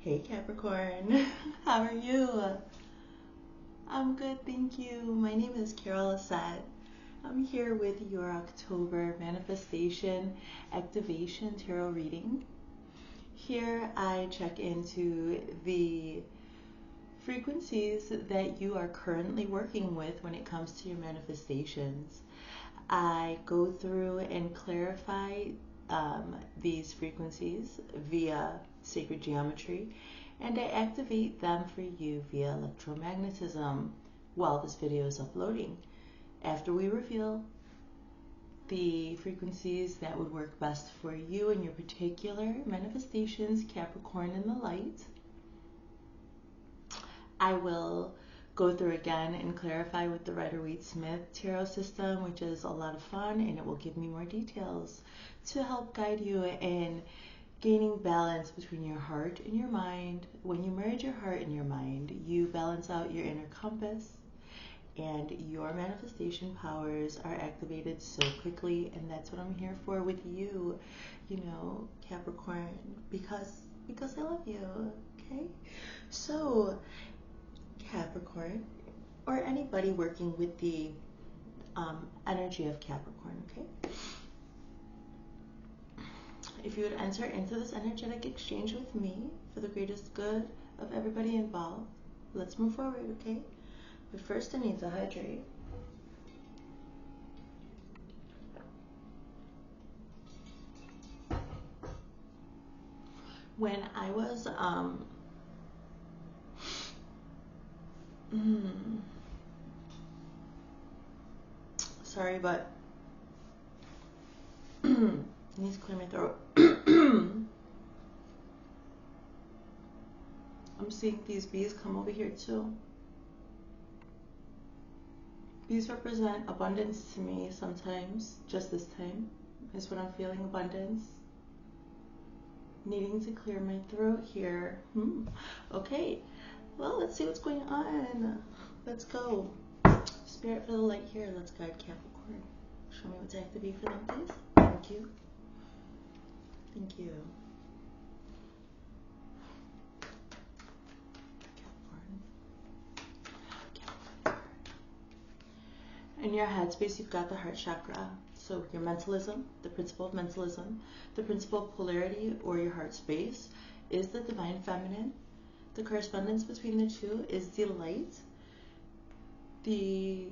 Hey Capricorn, how are you? I'm good, thank you. My name is Carol Assad. I'm here with your October manifestation activation tarot reading. Here I check into the frequencies that you are currently working with when it comes to your manifestations. I go through and clarify these frequencies via sacred geometry, and I activate them for you via electromagnetism while this video is uploading. After we reveal the frequencies that would work best for you and your particular manifestations, Capricorn in the light, I will go through again and clarify with the Rider-Waite-Smith tarot system, which is a lot of fun, and it will give me more details to help guide you in gaining balance between your heart and your mind. When you merge your heart and your mind, you balance out your inner compass, and your manifestation powers are activated so quickly. And that's what I'm here for with you, Capricorn, because I love you. Okay, so Capricorn, or anybody working with the energy of Capricorn, okay? If you would enter into this energetic exchange with me for the greatest good of everybody involved, let's move forward, okay? But first I need to hydrate. When I was sorry, but I need to clear my throat. I'm seeing these bees come over here too. Bees represent abundance to me sometimes. Just this time is when I'm feeling abundance. Needing to clear my throat here. Okay, well, let's see what's going on. Let's go. Spirit for the light here. Let's guide Capricorn. Show me what to activate for them, please. Thank you. Thank you. Capricorn. In your headspace, you've got the heart chakra. So your mentalism, the principle of mentalism, the principle of polarity, or your heart space, is the divine feminine. The correspondence between the two is the light. The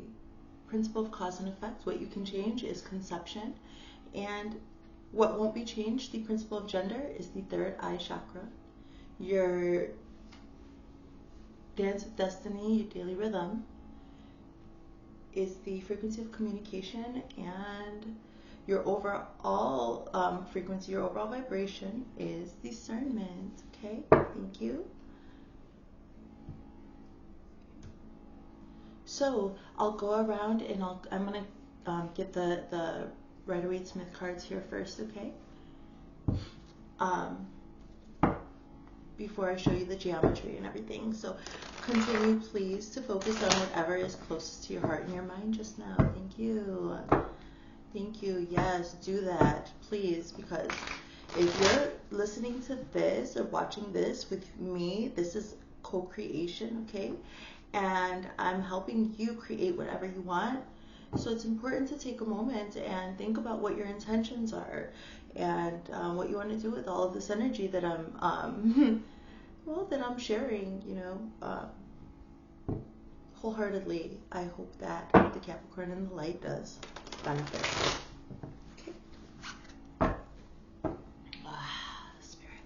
principle of cause and effect, what you can change, is conception. And what won't be changed, the principle of gender, is the third eye chakra. Your dance of destiny, your daily rhythm, is the frequency of communication, and your overall frequency, your overall vibration is discernment. Okay, thank you. So I'll go around and I'm gonna get the Rider-Waite-Smith cards here first, okay? Before I show you the geometry and everything. So continue, please, to focus on whatever is closest to your heart and your mind just now. Thank you. Thank you. Yes, do that, please, because if you're listening to this or watching this with me, this is co-creation, okay? And I'm helping you create whatever you want. So it's important to take a moment and think about what your intentions are, and what you want to do with all of this energy that I'm sharing, wholeheartedly. I hope that the Capricorn in the light does benefit. Okay. Spirit.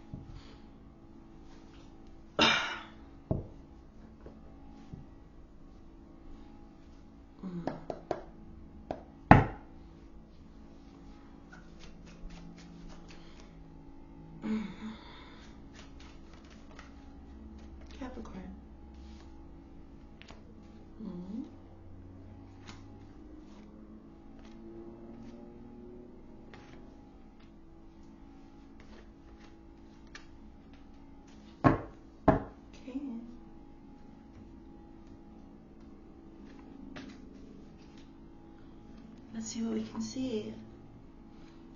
Capricorn. Okay. Let's see what we can see.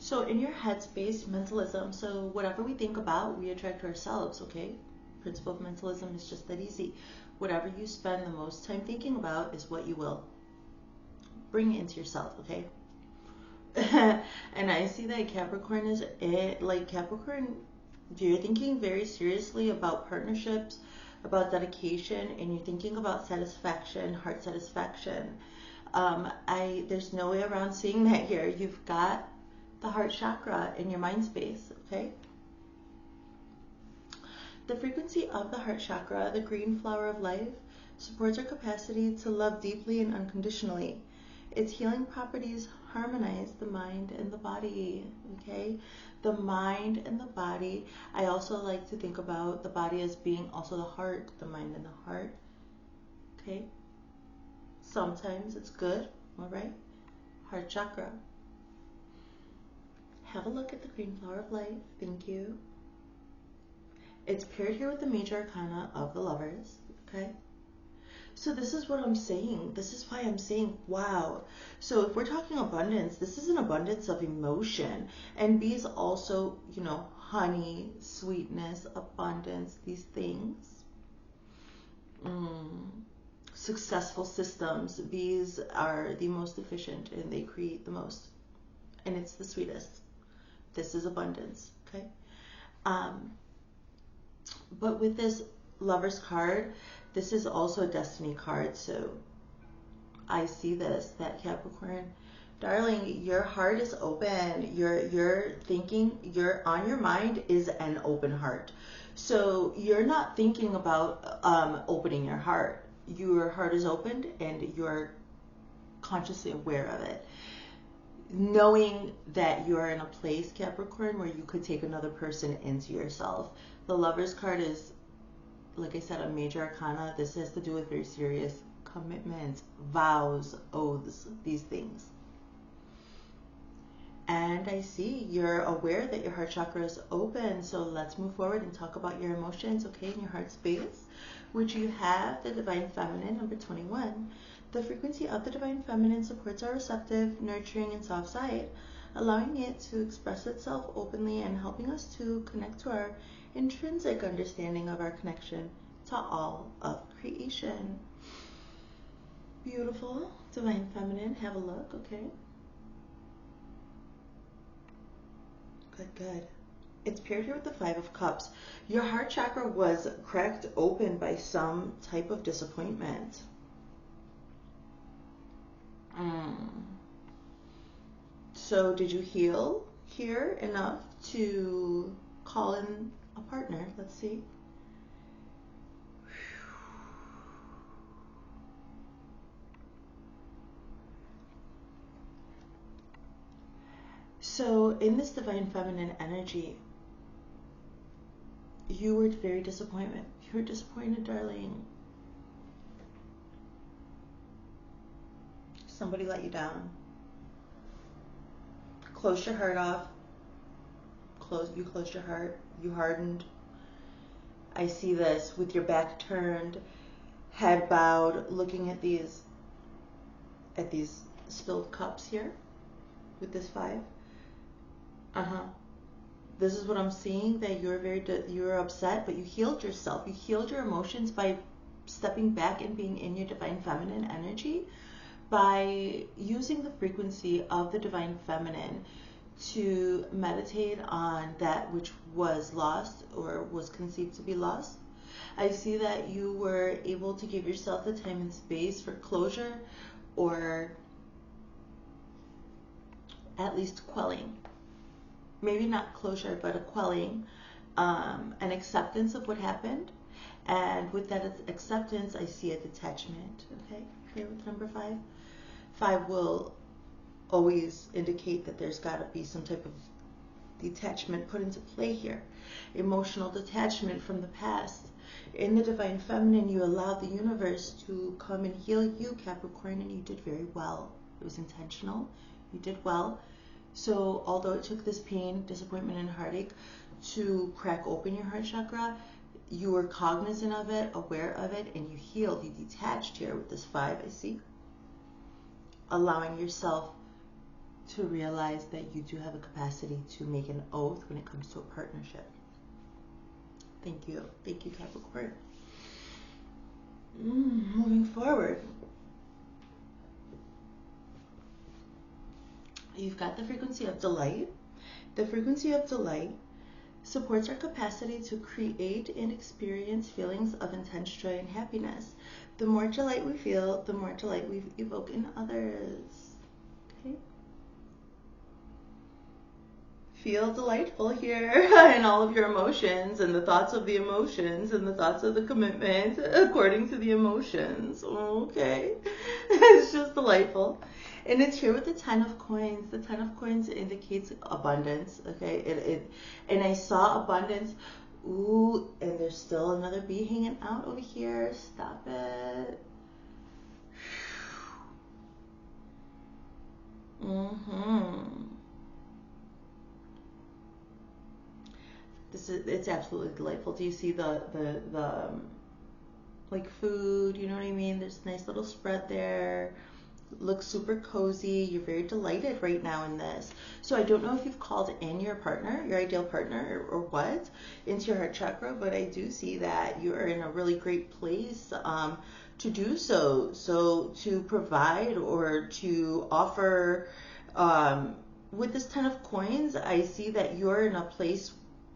So in your headspace, mentalism, so whatever we think about, we attract ourselves, okay? Principle of mentalism is just that easy. Whatever you spend the most time thinking about is what you will bring into yourself, okay? And I see that Capricorn is it. Like Capricorn, you're thinking very seriously about partnerships, about dedication, and you're thinking about satisfaction, heart satisfaction. There's no way around seeing that here. You've got the heart chakra in your mind space, okay? The frequency of the heart chakra, the green flower of life, supports our capacity to love deeply and unconditionally. Its healing properties harmonize the mind and the body, okay? The mind and the body. I also like to think about the body as being also the heart, the mind and the heart, okay? Sometimes it's good, all right? Heart chakra. Have a look at the green flower of life. Thank you. It's paired here with the major arcana of the Lovers, okay? So this is what I'm saying. This is why I'm saying, wow. So if we're talking abundance, this is an abundance of emotion. And B is also, you know, honey, sweetness, abundance, these things. Successful systems. Bees are the most efficient and they create the most. And it's the sweetest. This is abundance, okay? But with this Lover's card, this is also a destiny card. So I see this, that Capricorn, darling, your heart is open. You're thinking, on your mind is an open heart. So you're not thinking about opening your heart. Your heart is opened and you're consciously aware of it. Knowing that you're in a place, Capricorn, where you could take another person into yourself. The Lover's card is, like I said, a major arcana. This has to do with very serious commitments, vows, oaths, these things. And I see you're aware that your heart chakra is open. So let's move forward and talk about your emotions, okay, in your heart space, which you have the Divine Feminine, number 21. The frequency of the Divine Feminine supports our receptive, nurturing, and soft side, allowing it to express itself openly and helping us to connect to our intrinsic understanding of our connection to all of creation. Beautiful. Divine Feminine, have a look, okay? Good. It's paired here with the Five of Cups. Your heart chakra was cracked open by some type of disappointment. So did you heal here enough to call in a partner? Let's see. So in this Divine Feminine energy, you were very disappointed. You were disappointed, darling. Somebody let you down. Closed your heart off. You closed your heart. You hardened. I see this with your back turned, head bowed, looking at these spilled cups here with this 5. This is what I'm seeing, that you're upset, but you healed yourself. You healed your emotions by stepping back and being in your Divine Feminine energy, by using the frequency of the Divine Feminine to meditate on that which was lost or was conceived to be lost. I see that you were able to give yourself the time and space for closure, or at least quelling. Maybe not closure, but a quelling, an acceptance of what happened. And with that acceptance, I see a detachment, okay, here with number 5. 5 will always indicate that there's got to be some type of detachment put into play here. Emotional detachment from the past. In the Divine Feminine, you allowed the universe to come and heal you, Capricorn, and you did very well. It was intentional. You did well. So although it took this pain, disappointment, and heartache to crack open your heart chakra, you were cognizant of it, aware of it, and you healed. You detached here with this 5, I see. Allowing yourself to realize that you do have a capacity to make an oath when it comes to a partnership. Thank you. Thank you, Capricorn. Moving forward, you've got the frequency of delight. The frequency of delight supports our capacity to create and experience feelings of intense joy and happiness. The more delight we feel, the more delight we evoke in others. Okay? Feel delightful here in all of your emotions and the thoughts of the emotions and the thoughts of the commitment according to the emotions. Okay? It's just delightful. And it's here with the 10 of coins. The 10 of coins indicates abundance. Okay? And I saw abundance. Ooh, and there's still another bee hanging out over here. Stop it. It's absolutely delightful. Do you see the like food, you know what I mean? There's a nice little spread there. Looks super cozy. You're very delighted right now in this. So I don't know if you've called in your partner, your ideal partner, or what, into your heart chakra, but I do see that you are in a really great place to do so. So to provide or to offer, with this 10 of coins, I see that you're in a place,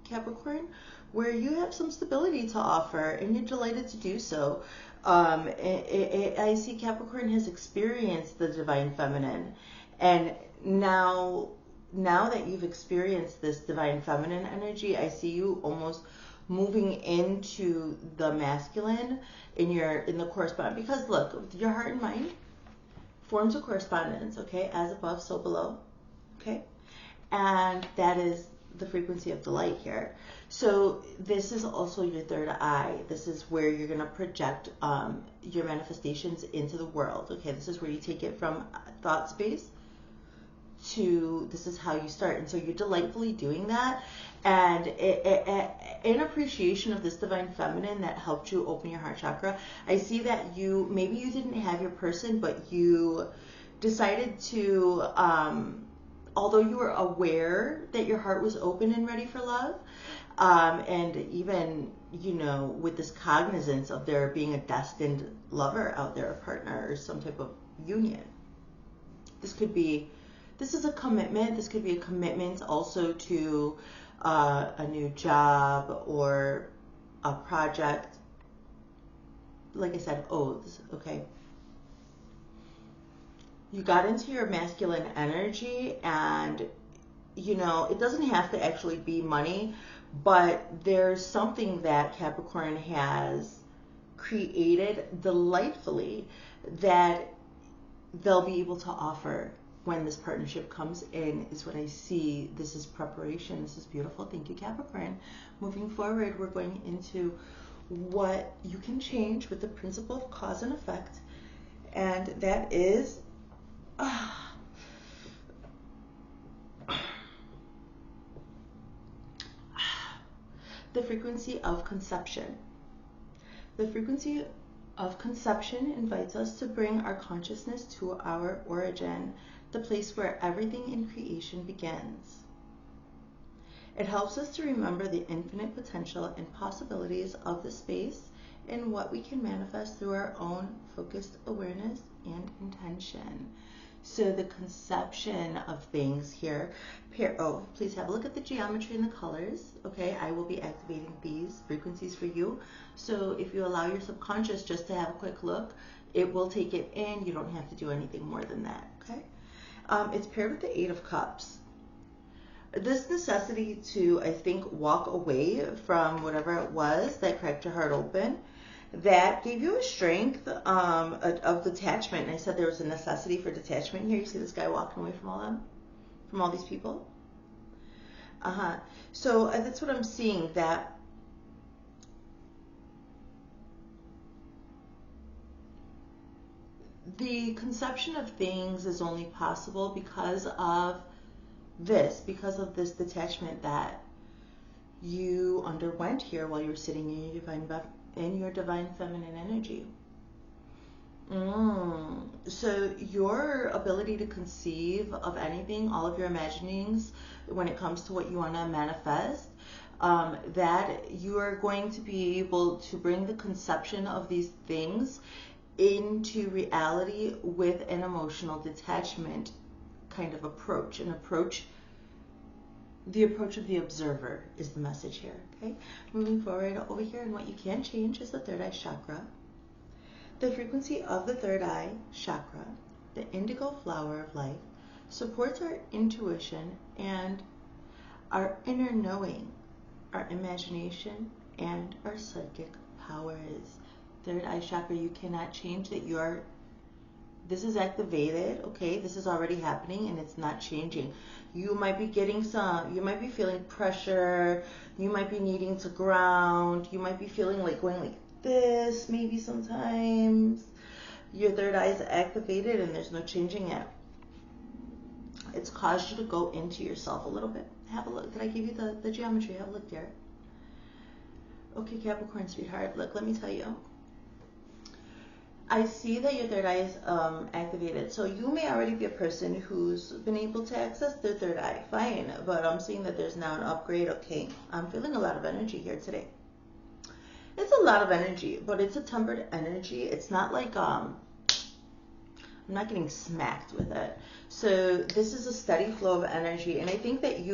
Capricorn, where you have some stability to offer and you're delighted to do so. I see Capricorn has experienced the divine feminine, and now that you've experienced this divine feminine energy, I see you almost moving into the masculine in the correspondence. Because look, your heart and mind forms a correspondence, okay, as above, so below, okay, and that is the frequency of delight here. So this is also your third eye. This is where you're going to project your manifestations into the world. Okay, this is where you take it from thought space to this is how you start. And so you're delightfully doing that. And in appreciation of this divine feminine that helped you open your heart chakra, I see that maybe you didn't have your person, but you decided to, although you were aware that your heart was open and ready for love, and even, with this cognizance of there being a destined lover out there, a partner, or some type of union. This is a commitment. This could be a commitment also to a new job or a project. Like I said, oaths, okay? You got into your masculine energy, and it doesn't have to actually be money, but there's something that Capricorn has created delightfully that they'll be able to offer when this partnership comes in, is what I see. This is preparation. This is beautiful. Thank you, Capricorn. Moving forward, we're going into what you can change with the principle of cause and effect, and that is the frequency of conception. The frequency of conception invites us to bring our consciousness to our origin, the place where everything in creation begins. It helps us to remember the infinite potential and possibilities of the space and what we can manifest through our own focused awareness and intention. So the conception of things here, please have a look at the geometry and the colors, okay? I will be activating these frequencies for you. So if you allow your subconscious just to have a quick look, it will take it in. You don't have to do anything more than that, okay? It's paired with the 8 of Cups. This necessity to, I think, walk away from whatever it was that cracked your heart open, that gave you a strength of detachment. And I said there was a necessity for detachment here. You see this guy walking away from all these people? So that's what I'm seeing, that the conception of things is only possible because of this detachment that you underwent here while you were sitting in your divine feminine energy. So your ability to conceive of anything, all of your imaginings when it comes to what you want to manifest, that you are going to be able to bring the conception of these things into reality with an emotional detachment kind of approach. The approach of the observer is the message here, okay? Moving forward over here, and what you can change is the third eye chakra. The frequency of the third eye chakra, the indigo flower of life, supports our intuition and our inner knowing, our imagination, and our psychic powers. Third eye chakra, you cannot change that. This is activated, okay? This is already happening and it's not changing. You might be you might be feeling pressure, you might be needing to ground, you might be feeling like going like this maybe sometimes. Your third eye is activated and there's no changing it. It's caused you to go into yourself a little bit. Have a look. Did I give you the geometry? Have a look there. Okay, Capricorn, sweetheart, look, let me tell you. I see that your third eye is activated. So you may already be a person who's been able to access their third eye. Fine. But I'm seeing that there's now an upgrade. Okay. I'm feeling a lot of energy here today. It's a lot of energy, but it's a tempered energy. It's not like, I'm not getting smacked with it. So this is a steady flow of energy. And I think that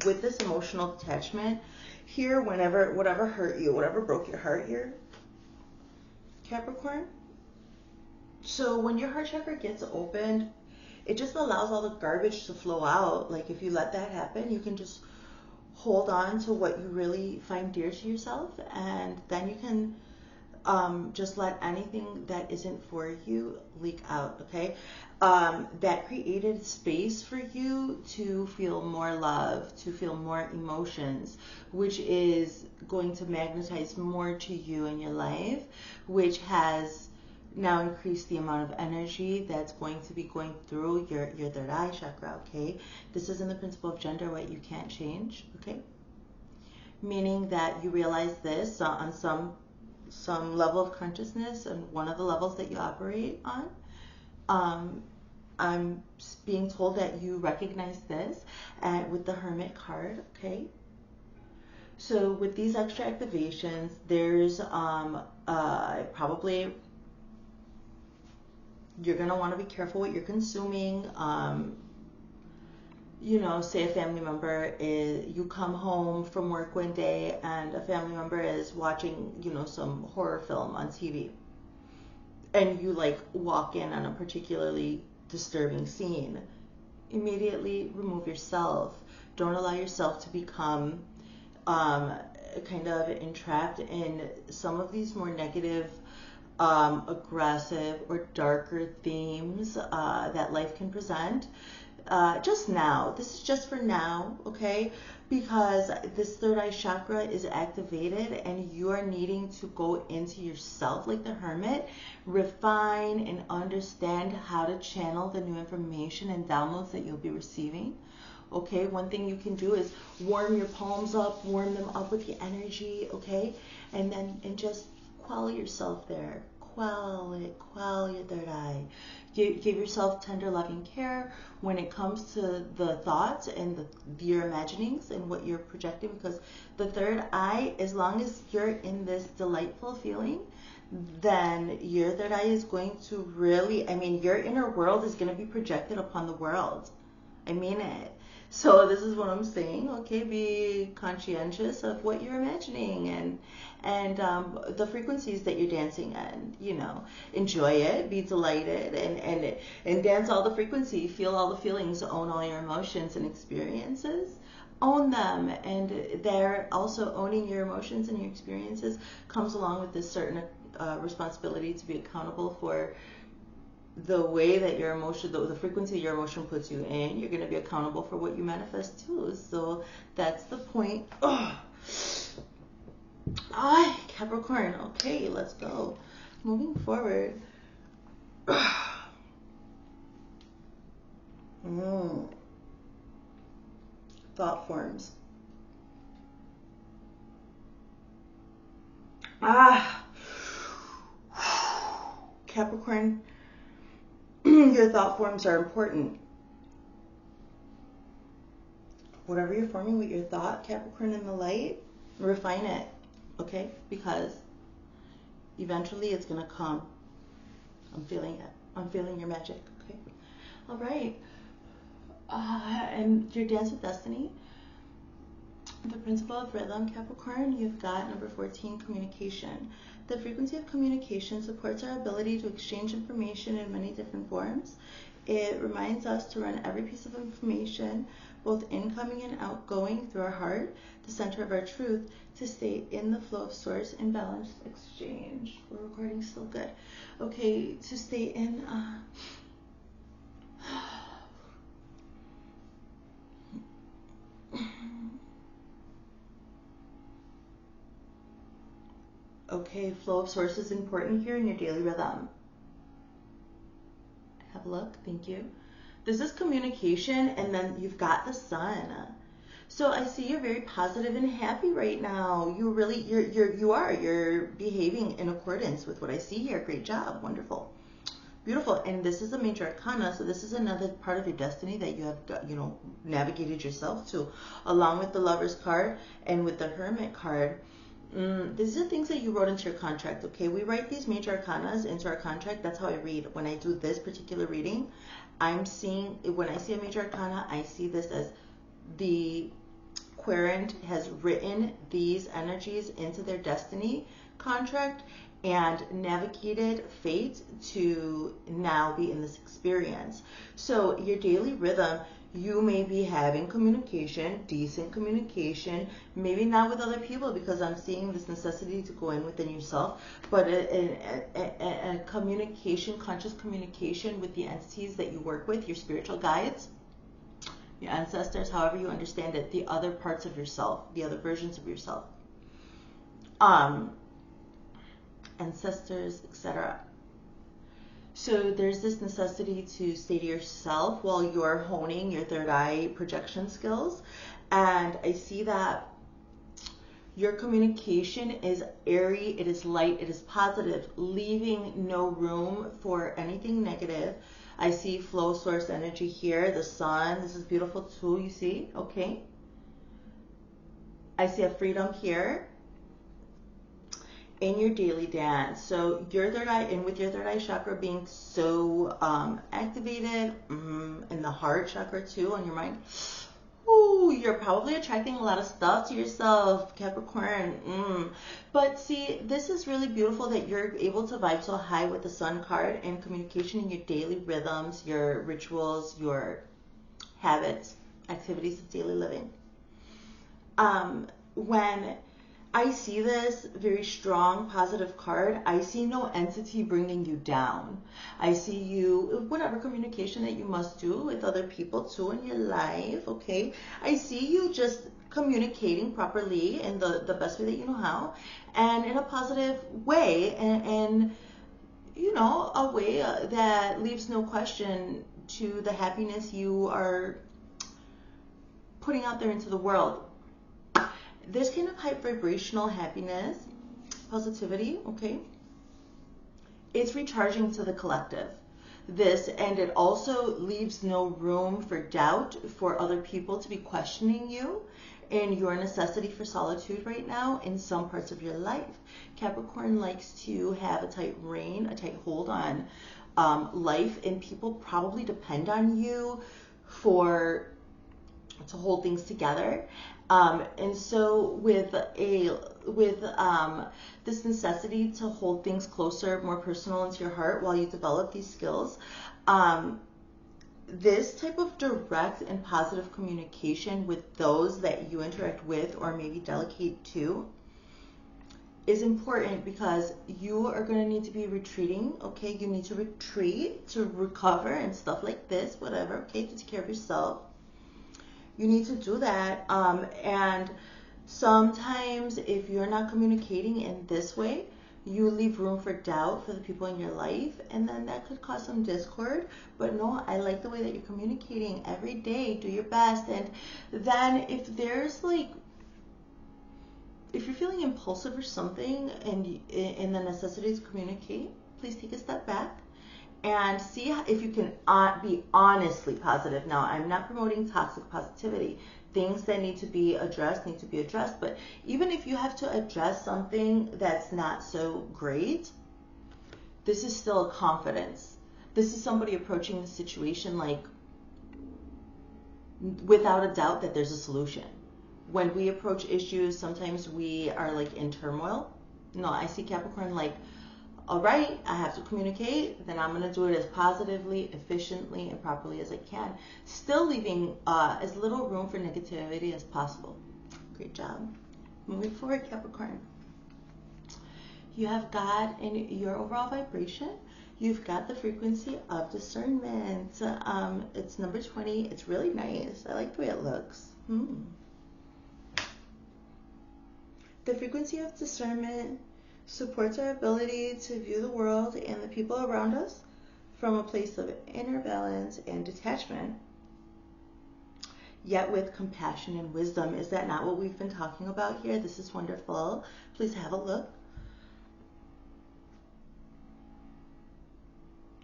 with this emotional attachment here, whatever hurt you, whatever broke your heart here, Capricorn, so when your heart chakra gets opened, it just allows all the garbage to flow out. Like if you let that happen, you can just hold on to what you really find dear to yourself, and then you can just let anything that isn't for you leak out, okay? That created space for you to feel more love, to feel more emotions, which is going to magnetize more to you in your life, which has now increase the amount of energy that's going to be going through your third eye chakra, okay? This is in the principle of gender, what you can't change, okay? Meaning that you realize this on some level of consciousness, and one of the levels that you operate on. I'm being told that you recognize this with the Hermit card, okay? So with these extra activations, there's probably, you're going to want to be careful what you're consuming. You know, say a family member you come home from work one day and a family member is watching, you know, some horror film on TV. And you like walk in on a particularly disturbing scene. Immediately remove yourself. Don't allow yourself to become kind of entrapped in some of these more negative, aggressive or darker themes that life can present. Just now, this is just for now, okay? Because this third eye chakra is activated and you are needing to go into yourself like the Hermit, refine and understand how to channel the new information and downloads that you'll be receiving. Okay, one thing you can do is warm your palms up, warm them up with the energy, okay? And just quell yourself there. Quell your third eye. Give yourself tender, loving care when it comes to the thoughts and your imaginings and what you're projecting, because the third eye, as long as you're in this delightful feeling, then your third eye is going to really, I mean, your inner world is going to be projected upon the world. I mean it. So this is what I'm saying, okay? Be conscientious of what you're imagining and the frequencies that you're dancing in, you know. Enjoy it, be delighted, and dance all the frequency, feel all the feelings, own all your emotions and experiences. Own them, and they're also owning your emotions and your experiences comes along with this certain responsibility to be accountable for the way that your emotion, the frequency your emotion puts you in. You're going to be accountable for what you manifest too. So that's the point. Capricorn. Okay, let's go. Moving forward. Thought forms. Capricorn. Your thought forms are important. Whatever you're forming with your thought, Capricorn in the light, refine it, okay? Because eventually it's gonna come. I'm feeling it. I'm feeling your magic, okay? All right. And your Dance with Destiny, the principle of rhythm, Capricorn, you've got number 14, communication. The frequency of communication supports our ability to exchange information in many different forms. It reminds us to run every piece of information, both incoming and outgoing, through our heart, the center of our truth, to stay in the flow of source and balanced exchange. We're recording still good. Okay, to stay in... Okay, flow of source is important here in your daily rhythm. Have a look, thank you. This is communication, and then you've got the sun. So I see you're very positive and happy right now. You really, you're behaving in accordance with what I see here. Great job, wonderful, beautiful. And this is a major arcana, so this is another part of your destiny that you have, navigated yourself to, along with the Lover's card and with the Hermit card. These are things that you wrote into your contract, okay? We write these major arcanas into our contract. That's how I read. When I do this particular reading, I'm seeing, when I see a major arcana, I see this as the querent has written these energies into their destiny contract and navigated fate to now be in this experience. So your daily rhythm, you may be having communication, decent communication, maybe not with other people, because I'm seeing this necessity to go in within yourself, but a communication, conscious communication with the entities that you work with, your spiritual guides, your ancestors, however you understand it, the other parts of yourself, the other versions of yourself, ancestors, etc. So there's this necessity to stay to yourself while you're honing your third eye projection skills. And I see that your communication is airy, it is light, it is positive, leaving no room for anything negative. I see flow source energy here, the sun. This is beautiful too, you see, okay? I see a freedom here in your daily dance. So your third eye, and with your third eye chakra being so activated, and the heart chakra too on your mind, ooh, you're probably attracting a lot of stuff to yourself, Capricorn. But see, this is really beautiful that you're able to vibe so high with the sun card and communication in your daily rhythms, your rituals, your habits, activities of daily living. When I see this very strong, positive card, I see no entity bringing you down. I see you, whatever communication that you must do with other people too in your life, okay? I see you just communicating properly in the best way that you know how, and in a positive way, and a way that leaves no question to the happiness you are putting out there into the world. This kind of high vibrational happiness, positivity, okay, it's recharging to the collective. And it also leaves no room for doubt for other people to be questioning you in your necessity for solitude right now in some parts of your life. Capricorn likes to have a tight rein, a tight hold on life, and people probably depend on you to hold things together. And so with this necessity to hold things closer, more personal into your heart while you develop these skills, this type of direct and positive communication with those that you interact with or maybe delegate to is important, because you are going to need to be retreating, okay? You need to retreat to recover and stuff like this, whatever, okay, to take care of yourself. You need to do that, and sometimes if you're not communicating in this way, you leave room for doubt for the people in your life, and then that could cause some discord. But no, I like the way that you're communicating every day. Do your best. And then if you're feeling impulsive or something, and in the necessity to communicate, please take a step back and see if you can be honestly positive. Now, I'm not promoting toxic positivity. Things that need to be addressed need to be addressed. But even if you have to address something that's not so great, this is still a confidence. This is somebody approaching the situation like without a doubt that there's a solution. When we approach issues, sometimes we are like in turmoil. No, I see Capricorn like, all right, I have to communicate, then I'm going to do it as positively, efficiently, and properly as I can. Still leaving as little room for negativity as possible. Great job. Moving forward, Capricorn. You have got in your overall vibration, you've got the frequency of discernment. It's number 20. It's really nice. I like the way it looks. The frequency of discernment supports our ability to view the world and the people around us from a place of inner balance and detachment, yet with compassion and wisdom. Is that not what we've been talking about here? This is wonderful. Please have a look.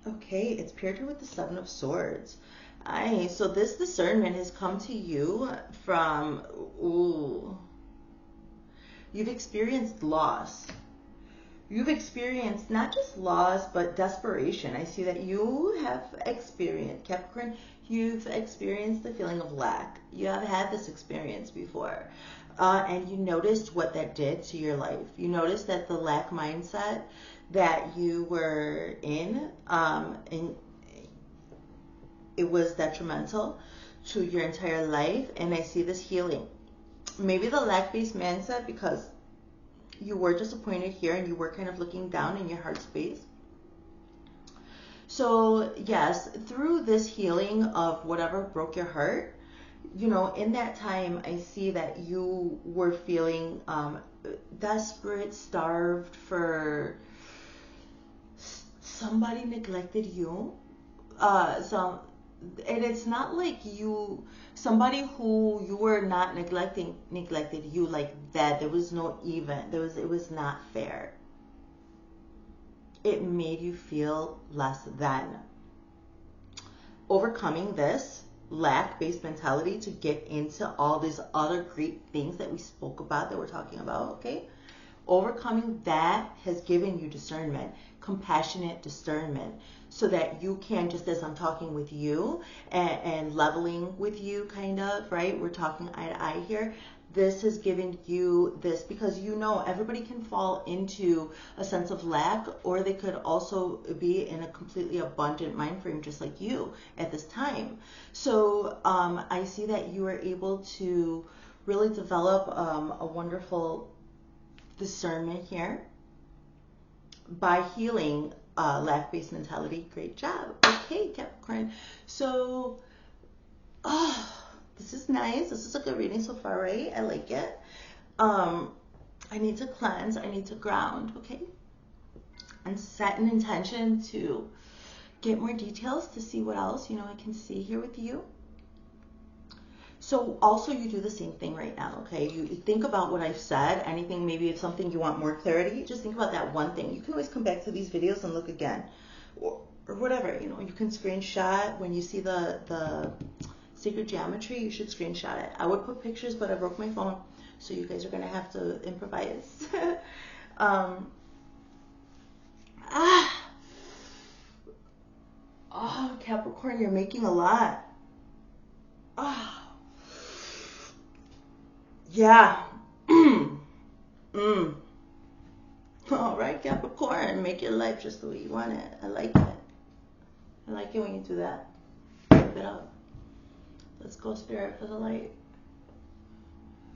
Okay, it's paired here with the Seven of Swords. So this discernment has come to you from, you've experienced loss. You've experienced not just loss, but desperation. I see that you have experienced, Capricorn, you've experienced the feeling of lack. You have had this experience before. And you noticed what that did to your life. You noticed that the lack mindset that you were in, and it was detrimental to your entire life. And I see this healing. Maybe the lack-based mindset because you were disappointed here and you were kind of looking down in your heart space. So yes, through this healing of whatever broke your heart, you know, in that time, I see that you were feeling desperate, starved for somebody neglected you. And it's not like somebody who you were not neglecting neglected you like that. There was no even. It was not fair. It made you feel less than. Overcoming this lack-based mentality to get into all these other great things that we spoke about, that we're talking about, okay? Overcoming that has given you discernment, compassionate discernment, so that you can, just as I'm talking with you and leveling with you, kind of, right? We're talking eye to eye here. This has given you this because you know everybody can fall into a sense of lack, or they could also be in a completely abundant mind frame just like you at this time. So I see that you are able to really develop a wonderful discernment here by healing lack-based mentality. Great job. Okay, Capricorn. So, this is nice. This is a good reading so far, right? I like it. I need to cleanse. I need to ground, okay? And set an intention to get more details to see what else, I can see here with you. So also you do the same thing right now, okay? You think about what I've said, anything, maybe if something you want more clarity, just think about that one thing. You can always come back to these videos and look again, or whatever, you can screenshot when you see the sacred geometry. You should screenshot it. I would put pictures, but I broke my phone, so you guys are gonna have to improvise. Oh, Capricorn, you're making a lot. Yeah. All right, Capricorn, make your life just the way you want it. I like it. I like it when you do that. Keep it up. Let's go, Spirit, for the light.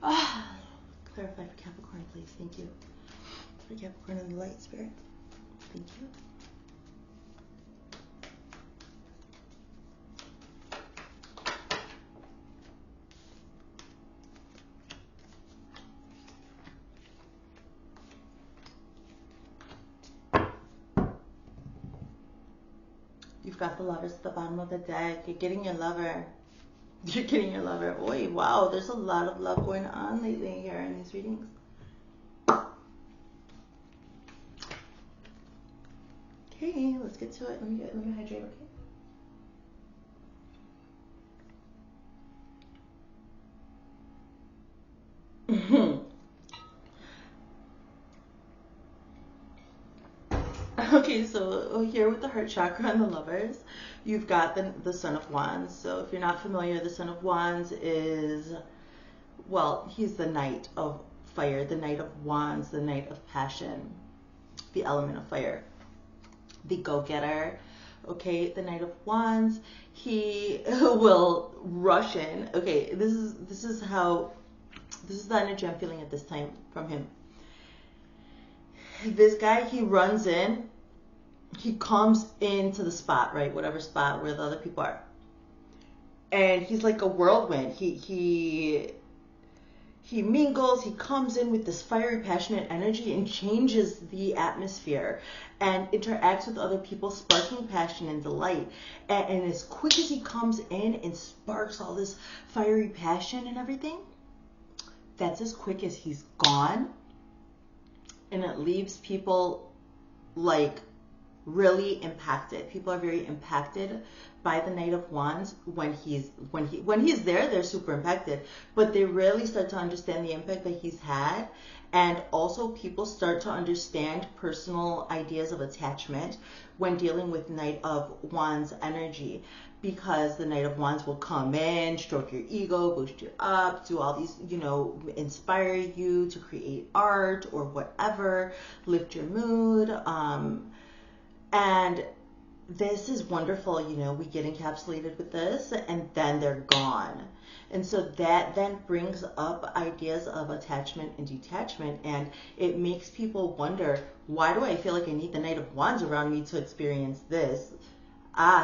Clarify for Capricorn, please. Thank you. For Capricorn and the light, Spirit. Thank you. You've got the Lovers at the bottom of the deck. You're getting your lover. You're getting your lover. Oy, wow, there's a lot of love going on lately here in these readings. Okay, let's get to it. Let me hydrate, okay? Okay, so here with the heart chakra and the lovers, you've got the Son of Wands. So if you're not familiar, the Son of Wands is, well, he's the knight of fire, the knight of wands, the knight of passion, the element of fire, the go-getter. Okay, the Knight of Wands, he will rush in. Okay, this is the energy I'm feeling at this time from him. This guy, he runs in, he comes into the spot, right? Whatever spot where the other people are. And he's like a whirlwind. He mingles, he comes in with this fiery, passionate energy and changes the atmosphere and interacts with other people, sparking passion and delight. And as quick as he comes in and sparks all this fiery passion and everything, that's as quick as he's gone. And it leaves people like really impacted. People are very impacted by the Knight of Wands when he's there. They're super impacted, but they really start to understand the impact that he's had. And also people start to understand personal ideas of attachment when dealing with Knight of Wands energy, because the Knight of Wands will come in, stroke your ego, boost you up, do all these, inspire you to create art or whatever, lift your mood. And this is wonderful, we get encapsulated with this and then they're gone. And so that then brings up ideas of attachment and detachment, and it makes people wonder, why do I feel like I need the Knight of Wands around me to experience this?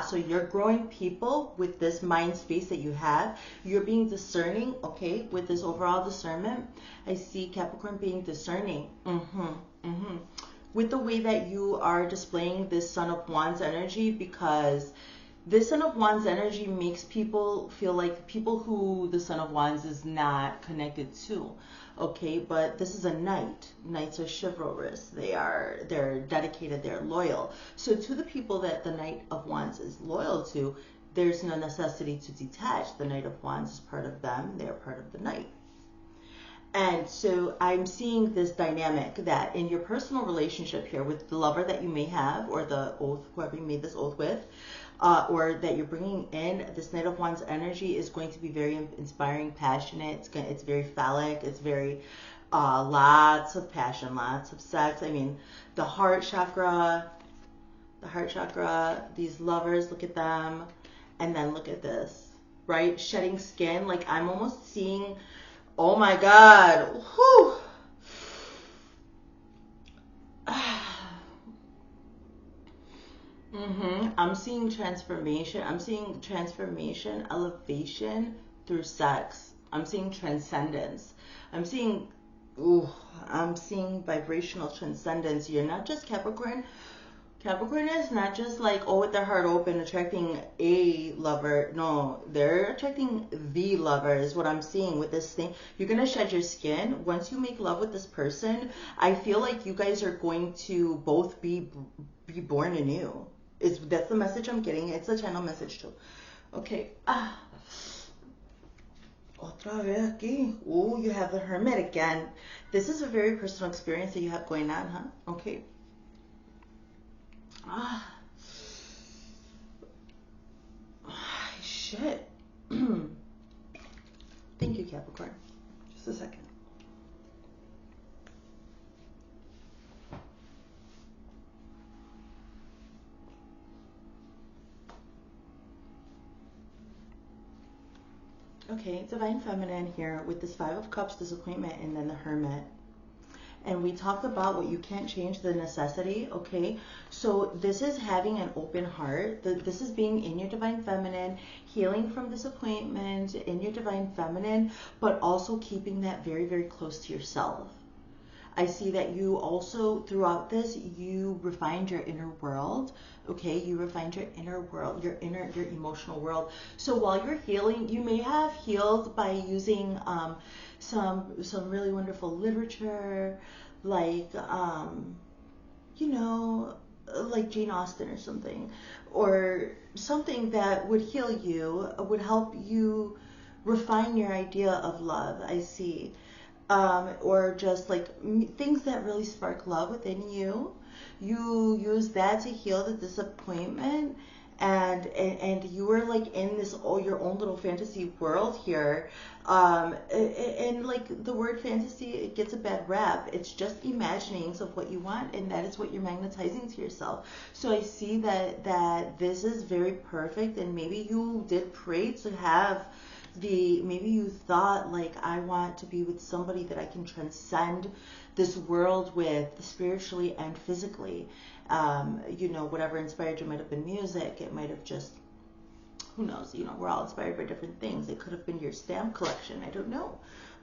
So you're growing people with this mind space that you have. You're being discerning, okay, with this overall discernment. I see Capricorn being discerning. With the way that you are displaying this Son of Wands energy, because this Son of Wands energy makes people feel like people who the Son of Wands is not connected to, okay? But this is a knight. Knights are chivalrous. They're dedicated. They're loyal. So to the people that the Knight of Wands is loyal to, there's no necessity to detach. The Knight of Wands is part of them. They're part of the knight. And so I'm seeing this dynamic that in your personal relationship here with the lover that you may have, or the oath, whoever you made this oath with, or that you're bringing in, this Knight of Wands energy is going to be very inspiring, passionate. It's very phallic. It's very lots of passion, lots of sex. I mean, the heart chakra, these lovers, look at them. And then look at this, right? Shedding skin. Like I'm almost seeing, oh my God. Whew. I'm seeing transformation. I'm seeing transformation, elevation through sex. I'm seeing transcendence. I'm seeing vibrational transcendence. You're not just Capricorn. Capricorn is not just like, oh, with their heart open, attracting a lover. No, they're attracting the lover is what I'm seeing with this thing. You're going to shed your skin. Once you make love with this person, I feel like you guys are going to both be born anew. That's the message I'm getting. It's a channel message too. Okay. Otra vez aquí. Oh, you have the Hermit again. This is a very personal experience that you have going on, huh? Okay. Shit. Thank you, Capricorn. Just a second. Okay, Divine Feminine here with this Five of Cups, disappointment, and then the Hermit. And we talked about what you can't change, the necessity, okay? So this is having an open heart. This is being in your Divine Feminine, healing from disappointment in your Divine Feminine, but also keeping that very, very close to yourself. I see that you also, throughout this, you refined your inner world, okay? You refined your inner world, your emotional world. So while you're healing, you may have healed by using some really wonderful literature, like, like Jane Austen or something that would heal you, would help you refine your idea of love, I see. or just like things that really spark love within you. You use that to heal the disappointment, and you were like in this your own little fantasy world here. And like the word fantasy, it gets a bad rap. It's just imaginings of what you want, and that is what you're magnetizing to yourself. So I see that this is very perfect, and maybe you did pray to have maybe you thought like, I want to be with somebody that I can transcend this world with spiritually and physically. Whatever inspired you might have been music. It might have just, who knows, we're all inspired by different things. It could have been your stamp collection. I don't know.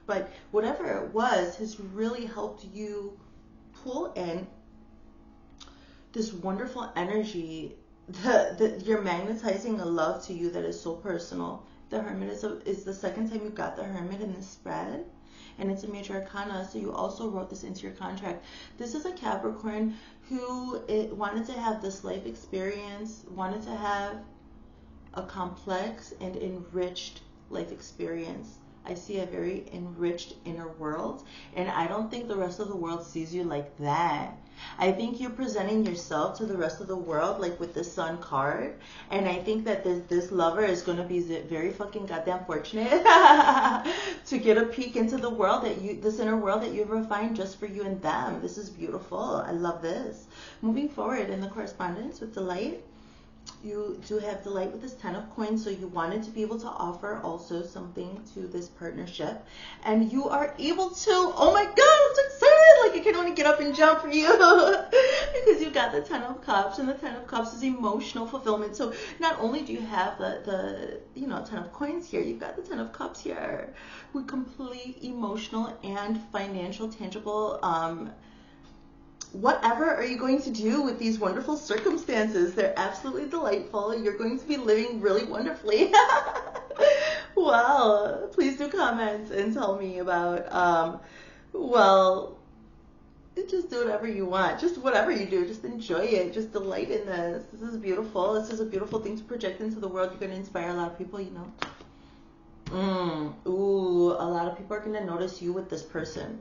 But whatever it was has really helped you pull in this wonderful energy that you're magnetizing a love to you that is so personal. The Hermit is the second time you got the Hermit in this spread, and it's a major arcana, so you also wrote this into your contract. This is a Capricorn who wanted to have this life experience, wanted to have a complex and enriched life experience. I see a very enriched inner world, and I don't think the rest of the world sees you like that. I think you're presenting yourself to the rest of the world like with the Sun card, and I think that this lover is going to be very fucking goddamn fortunate to get a peek into the world this inner world that you've refined just for you and them. This is beautiful. I love this. Moving forward in the correspondence with the light, you do have the light with this 10 of coins, so you wanted to be able to offer also something to this partnership, and you are able to. Oh my god, I'm so excited, like I can only get up and jump for you because you got the 10 of cups, and the 10 of cups is emotional fulfillment. So not only do you have the 10 of coins here, you've got the 10 of cups here with complete emotional and financial tangible whatever are you going to do with these wonderful circumstances? They're absolutely delightful. You're going to be living really wonderfully. Well, please do comment and tell me about, just do whatever you want. Just whatever you do, just enjoy it. Just delight in this. This is beautiful. This is a beautiful thing to project into the world. You're going to inspire a lot of people, Ooh, a lot of people are going to notice you with this person.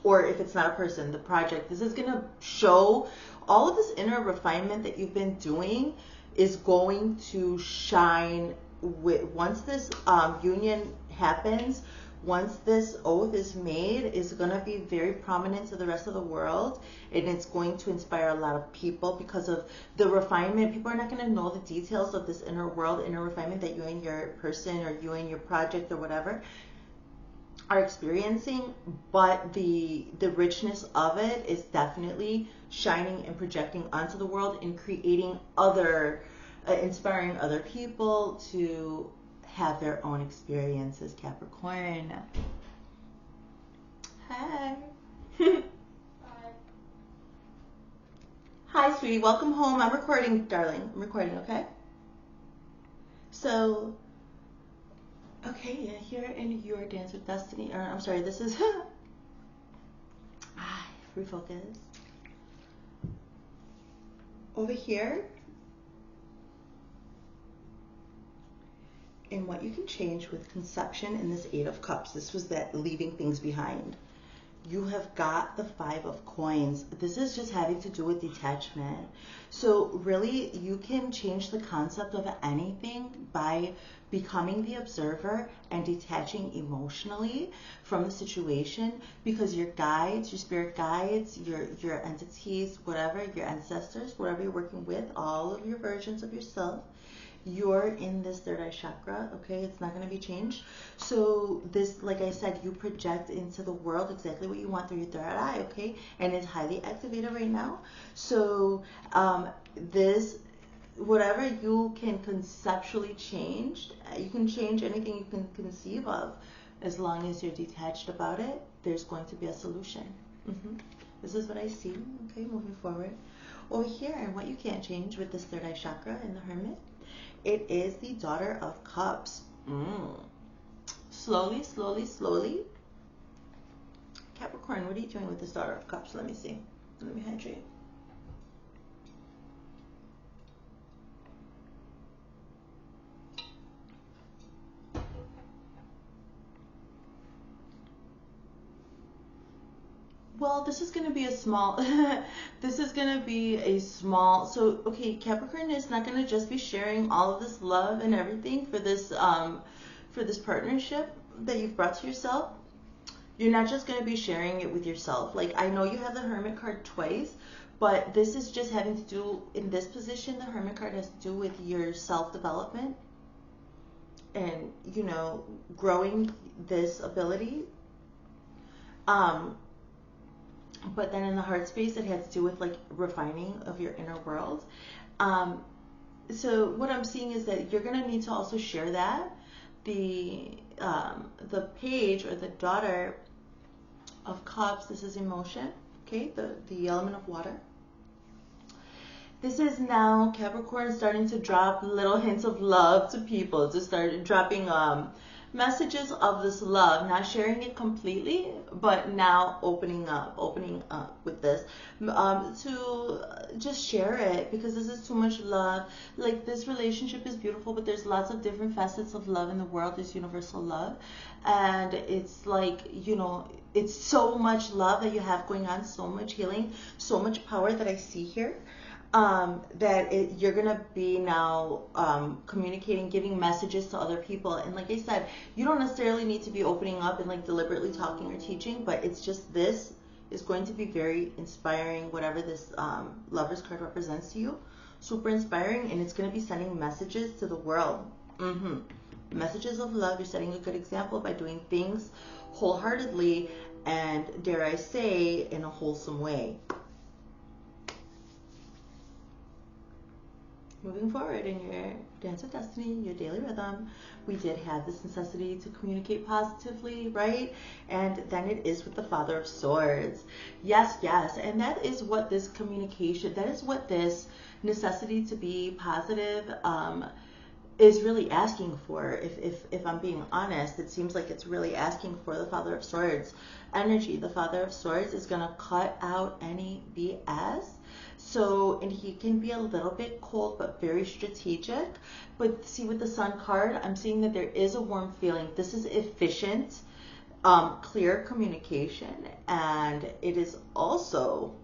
Or if it's not a person, the project. This is going to show all of this inner refinement that you've been doing is going to shine once this union happens. Once this oath is made, is going to be very prominent to the rest of the world, and it's going to inspire a lot of people because of the refinement. People are not going to know the details of this inner world, inner refinement that you and your person or you and your project or whatever are experiencing, but the richness of it is definitely shining and projecting onto the world and creating inspiring other people to have their own experiences. Capricorn. Hi. Hi, sweetie. Welcome home. I'm recording, darling. I'm recording, okay? So, okay, here in your Dance with Destiny, I'm sorry, this is, refocus. Over here, in what you can change with conception in this 8 of Cups, this was that leaving things behind. You have got the 5 of Coins. This is just having to do with detachment. So really, you can change the concept of anything by becoming the observer and detaching emotionally from the situation, because your guides, your spirit guides, your entities, whatever, your ancestors, whatever you're working with, all of your versions of yourself, you're in this third eye chakra, okay? It's not going to be changed. So this, like I said, you project into the world exactly what you want through your third eye, okay? And it's highly activated right now. So this, whatever you can conceptually change, you can change anything you can conceive of. As long as you're detached about it, there's going to be a solution. This is what I see, okay, moving forward. Over here, and what you can't change with this third eye chakra in the Hermit, it is the Daughter of Cups. Slowly, slowly, slowly. Capricorn, what are you doing with this Daughter of Cups? Let me see. Let me hydrate. Well, this is going to be a small, this is going to be a small, so, okay, Capricorn is not going to just be sharing all of this love and everything for this partnership that you've brought to yourself. You're not just going to be sharing it with yourself. Like, I know you have the Hermit card twice, but this is just having to do, in this position, the Hermit card has to do with your self-development and, you know, growing this ability. But then in the heart space, it has to do with like refining of your inner world. So what I'm seeing is that you're gonna need to also share that. The page or the daughter of cups, this is emotion, okay, the element of water. This is now Capricorn starting to drop little hints of love to people, to start dropping messages of this love, not sharing it completely, but now opening up with this, to just share it, because this is too much love. Like, this relationship is beautiful, but there's lots of different facets of love in the world. There's universal love, and it's like, you know, it's so much love that you have going on, so much healing, so much power that I see here. You're gonna be now communicating, giving messages to other people, and like I said, you don't necessarily need to be opening up and like deliberately talking or teaching, but it's just, this is going to be very inspiring, whatever this Lover's card represents to you. Super inspiring, and it's going to be sending messages to the world. Messages of love. You're setting a good example by doing things wholeheartedly and, dare I say, in a wholesome way. Moving forward in your Dance with Destiny, your daily rhythm, we did have this necessity to communicate positively, right? And then it is with the Father of Swords. Yes, yes. And that is what this communication, that is what this necessity to be positive is really asking for. If I'm being honest, it seems like it's really asking for the Father of Swords energy. The Father of Swords is going to cut out any BS. So, and he can be a little bit cold, but very strategic. But see, with the Sun card, I'm seeing that there is a warm feeling. This is efficient, clear communication. And it is also,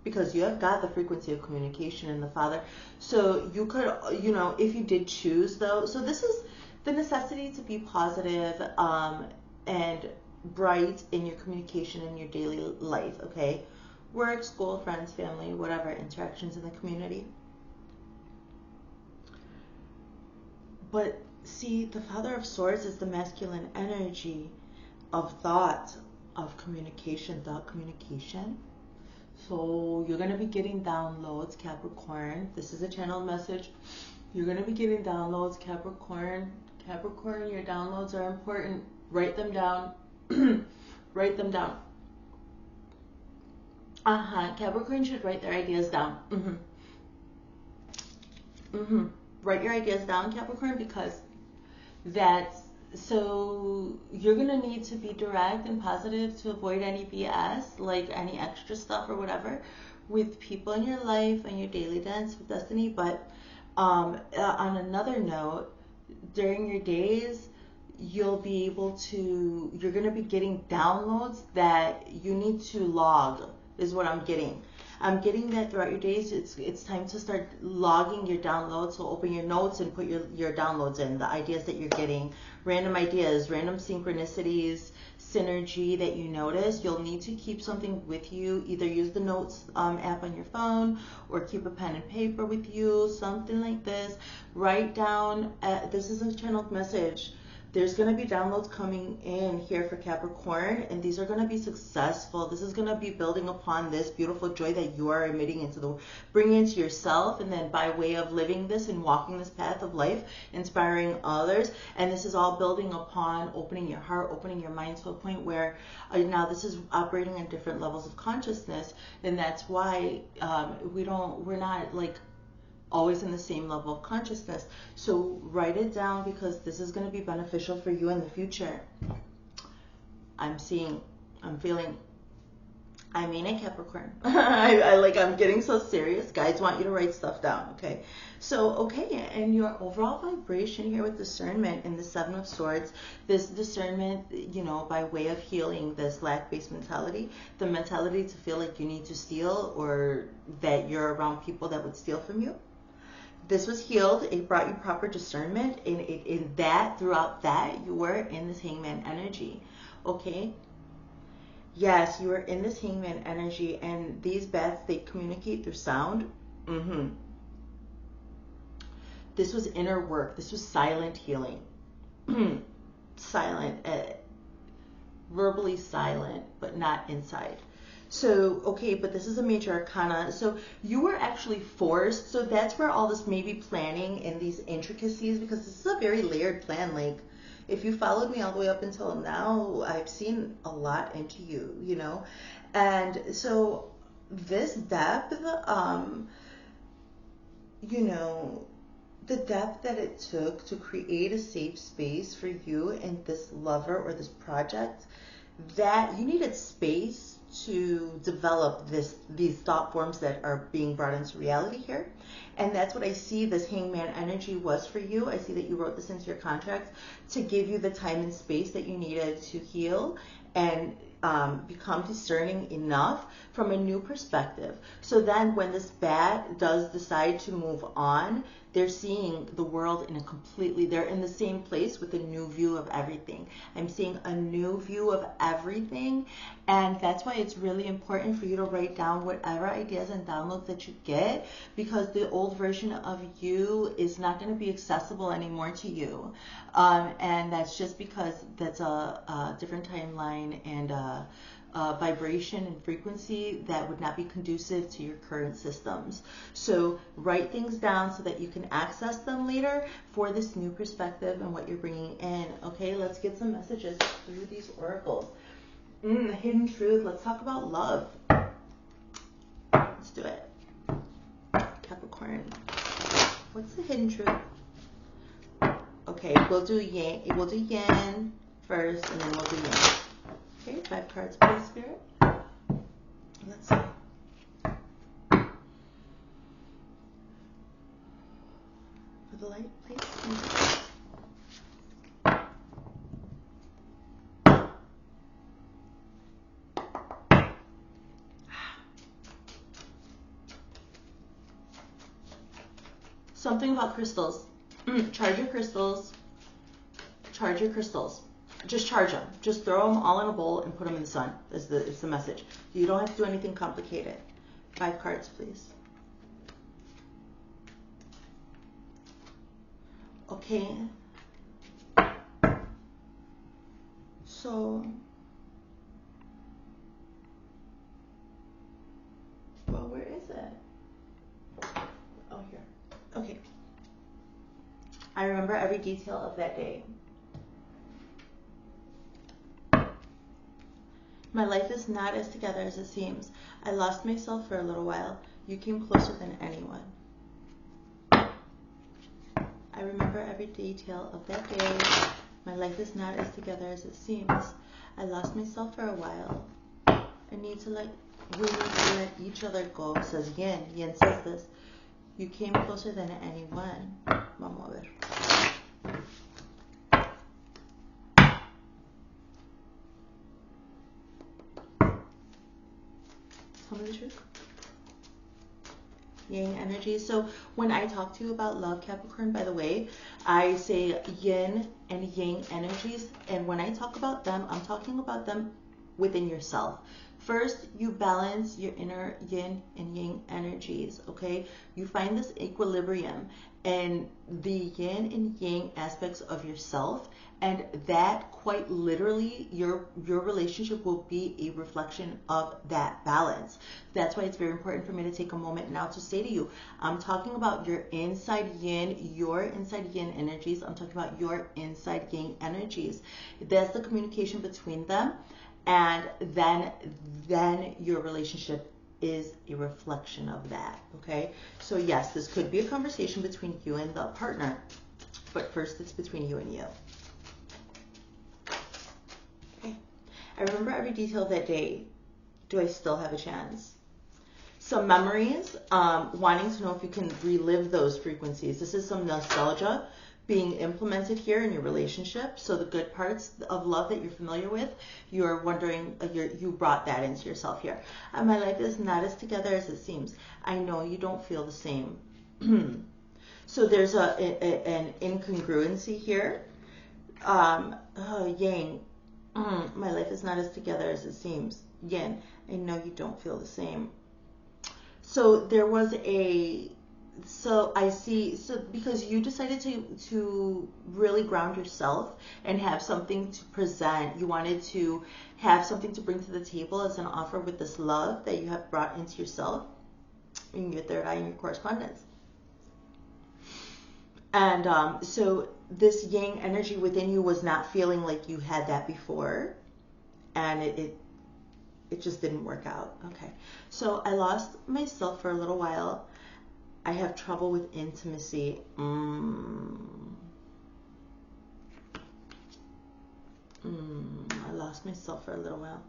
because you have got the frequency of communication in the Father. So you could, you know, if you did choose though, so this is the necessity to be positive and bright in your communication in your daily life, okay? Work, school, friends, family, whatever, interactions in the community. But see, the Father of Swords is the masculine energy of thought, of communication, thought communication. So you're going to be getting downloads, Capricorn. This is a channel message. You're going to be getting downloads, Capricorn. Capricorn, your downloads are important. Write them down. Write them down. Capricorn should write their ideas down. Write your ideas down, Capricorn, because that's, so you're going to need to be direct and positive to avoid any BS, like any extra stuff or whatever, with people in your life and your daily Dance with Destiny. But on another note, during your days, you'll be able to, you're going to be getting downloads that you need to log, is what I'm getting. I'm getting that throughout your days, it's time to start logging your downloads. So open your notes and put your downloads in, the ideas that you're getting, random ideas, random synchronicities, synergy that you notice. You'll need to keep something with you. Either use the notes app on your phone, or keep a pen and paper with you, something like this. Write down, this is a channeled message. There's going to be downloads coming in here for Capricorn, and these are going to be successful. This is going to be building upon this beautiful joy that you are emitting into the, bringing into yourself, and then by way of living this and walking this path of life, inspiring others. And this is all building upon opening your heart, opening your mind to a point where now this is operating in different levels of consciousness, and that's why we're not like always in the same level of consciousness. So write it down, because this is going to be beneficial for you in the future. I'm seeing, I'm feeling, I mean it, Capricorn. I'm getting so serious. Guys want you to write stuff down, okay? So, okay, and your overall vibration here with discernment in the Seven of Swords, this discernment, you know, by way of healing this lack-based mentality, the mentality to feel like you need to steal or that you're around people that would steal from you. This was healed. It brought you proper discernment. In that, throughout that, you were in this Hangman energy, okay? Yes, you are in this Hangman energy, and these bats, they communicate through sound. This was inner work. This was silent healing. Silent, verbally silent, but not inside. So, okay, but this is a major arcana. So you were actually forced. So that's where all this maybe planning and these intricacies, because this is a very layered plan. Like, if you followed me all the way up until now, I've seen a lot into you, you know? And so this depth, you know, the depth that it took to create a safe space for you and this lover or this project, that you needed space to develop these thought forms that are being brought into reality here. And that's what I see this Hangman energy was for you. I see that you wrote this into your contract to give you the time and space that you needed to heal and become discerning enough from a new perspective. So then when this bat does decide to move on, they're seeing the world in a completely, they're in the same place with a new view of everything. I'm seeing a new view of everything, and that's why it's really important for you to write down whatever ideas and downloads that you get, because the old version of you is not going to be accessible anymore to you. And that's just because that's a different timeline and vibration and frequency that would not be conducive to your current systems. So write things down so that you can access them later for this new perspective and what you're bringing in. Okay, let's get some messages through these oracles. Hidden truth. Let's talk about love. Let's do it. Capricorn. What's the hidden truth? Okay, we'll do yang. We'll do yin first, and then we'll do yang. Okay, 5 cards, please, Spirit. Let's see. For the light, please. Something about crystals. Charge your crystals. Charge your crystals. Just charge them. Just throw them all in a bowl and put them in the sun. It's the message. You don't have to do anything complicated. 5 cards, please. Okay. So, well, where is it? Oh, here. Okay. I remember every detail of that day. My life is not as together as it seems. I lost myself for a little while. You came closer than anyone. I remember every detail of that day. My life is not as together as it seems. I lost myself for a while. We need to let each other go, says Yin. Yin says this. You came closer than anyone. Vamos a ver. Tell me the truth. Yang energy. So when I talk to you about love, Capricorn, by the way, I say yin and yang energies. And when I talk about them, I'm talking about them within yourself. First, you balance your inner yin and yang energies, okay? You find this equilibrium and the yin and yang aspects of yourself, and that quite literally, your relationship will be a reflection of that balance. That's why it's very important for me to take a moment now to say to you, I'm talking about your inside yin energies. I'm talking about your inside yang energies. That's the communication between them. And then your relationship is a reflection of that, okay? So yes, this could be a conversation between you and the partner, but first it's between you and you. Okay. I remember every detail of that day. Do I still have a chance? Some memories, wanting to know if you can relive those frequencies. This is some nostalgia being implemented here in your relationship. So the good parts of love that you're familiar with, you're wondering, you brought that into yourself here. My life is not as together as it seems. I know you don't feel the same. So there's an incongruency here. Yang, my life is not as together as it seems. Yin, I know you don't feel the same. So there was so I see, so because you decided to really ground yourself and have something to present, you wanted to have something to bring to the table as an offer with this love that you have brought into yourself in your third eye and your correspondence. And so this yang energy within you was not feeling like you had that before, and it just didn't work out. Okay, so I lost myself for a little while. I have trouble with intimacy. I lost myself for a little while.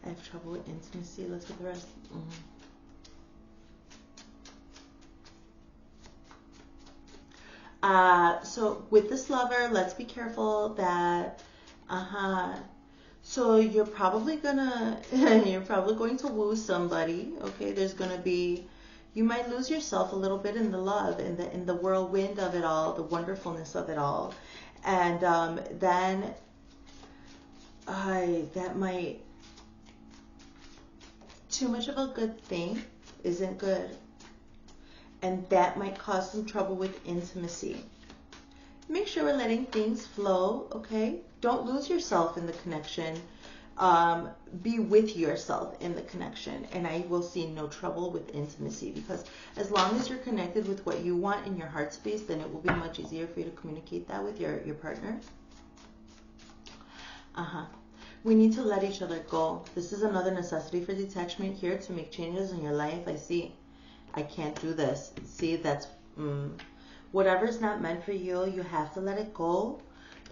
I have trouble with intimacy. Let's get the rest. So with this lover, let's be careful that, so you're probably going to woo somebody. Okay, there's going to be, you might lose yourself a little bit in the love, in the whirlwind of it all, the wonderfulness of it all. And then that might, too much of a good thing isn't good. And that might cause some trouble with intimacy. Make sure we're letting things flow, okay? Don't lose yourself in the connection. Be with yourself in the connection. And I will see no trouble with intimacy, because as long as you're connected with what you want in your heart space, then it will be much easier for you to communicate that with your partner. We need to let each other go. This is another necessity for detachment here, to make changes in your life. I see. I can't do this. See, that's whatever's not meant for you, you have to let it go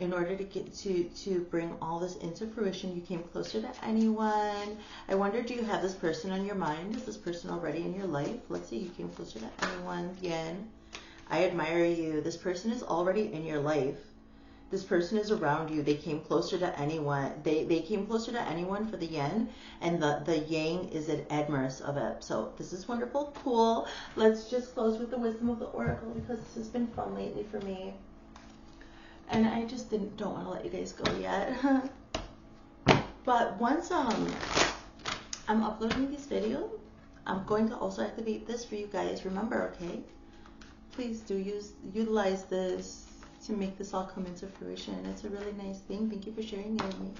in order to get to bring all this into fruition. You came closer to anyone. I wonder, do you have this person on your mind? Is this person already in your life? Let's see, you came closer to anyone. Yin, I admire you. This person is already in your life. This person is around you. They came closer to anyone. They came closer to anyone for the yin, and the yang is an admirers of it. So this is wonderful, cool. Let's just close with the wisdom of the oracle, because this has been fun lately for me. And I just don't want to let you guys go yet. But once I'm uploading this video, I'm going to also activate this for you guys. Remember, okay? Please do utilize this to make this all come into fruition. It's a really nice thing. Thank you for sharing it with me.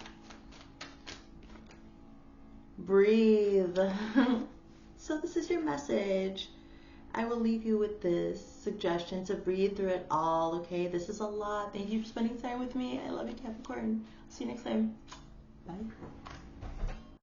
Breathe. So this is your message. I will leave you with this suggestion to breathe through it all, okay? This is a lot. Thank you for spending time with me. I love you, Capricorn. See you next time. Bye.